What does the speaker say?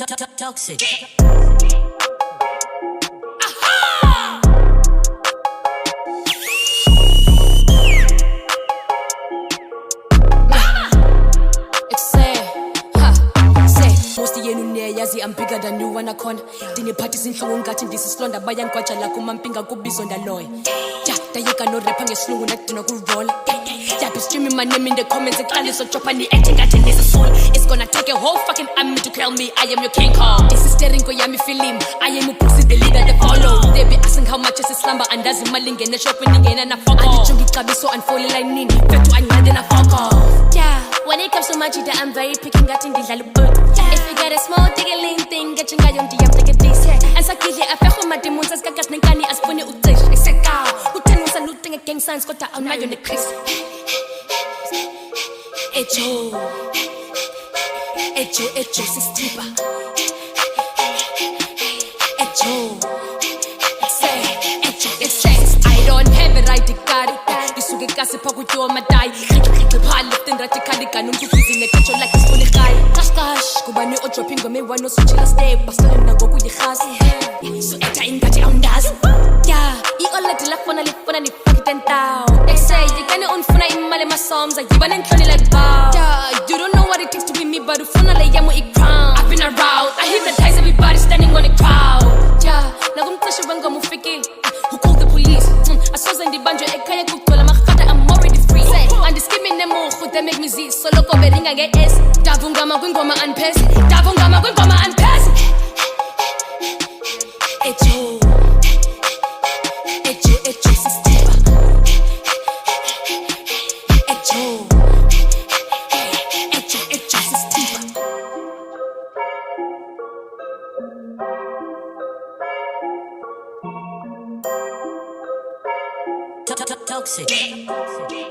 Toxic. I'm bigger than you wanna con. Dini parties in Flung Gatin, this is Londa Bayan Quacha Lakumampinga Gubis on the loy. Tayaka no rapping a slung net to no good roll. Yap is streaming my name in the comments and candies so chop and the acting at this is soul. It's gonna take a whole fucking army to kill me. I am your king Kong. This is staring Koyami film. I am a pussy, the leader, the follow. They be asking how much is a slumber and does maling and the shopping again and a fuck off. And the chungi so and falling like Nin. Fet to and then a fuck off. Yeah, when it comes to magic, I'm very picking at in the lalubu. If you got a small tiggling thing, get your guy on the take a dish. And Sakili, I feel my demons as Kakas Nikani as Pony Utish. I said, who tell us a looting a gang signs got out now on the Chris. Echo, STHIPHA. Echo, I don't have a right to carry. You should get gossip with your Madai. Pile lifting radically, can't you freeze in a catch like this fully guy. Cash, Kubani or dropping on me, one no switch a step, but still in the go with the house. So enter in that on does. Yeah, you all let the left on a lip on any fucking town. They say you can't own funa in Malema Psalms, like you want to like bow. Yeah, you don't know what it takes to be me, but the funa like Yamu crown. I've been around, I hypnotize everybody standing on the crowd. Yeah, now I'm pushing Ranga Mufiki. Who called the police? I saw in the banjo, a kaya kukola, I'm already free. And the skimming them all, they make me see. So look over ring and get S. Davungama Gungoma and Pez. Davungama Gungoma and Pez. Echo, STHIPHA. Echo, STHIPHA. Toxic.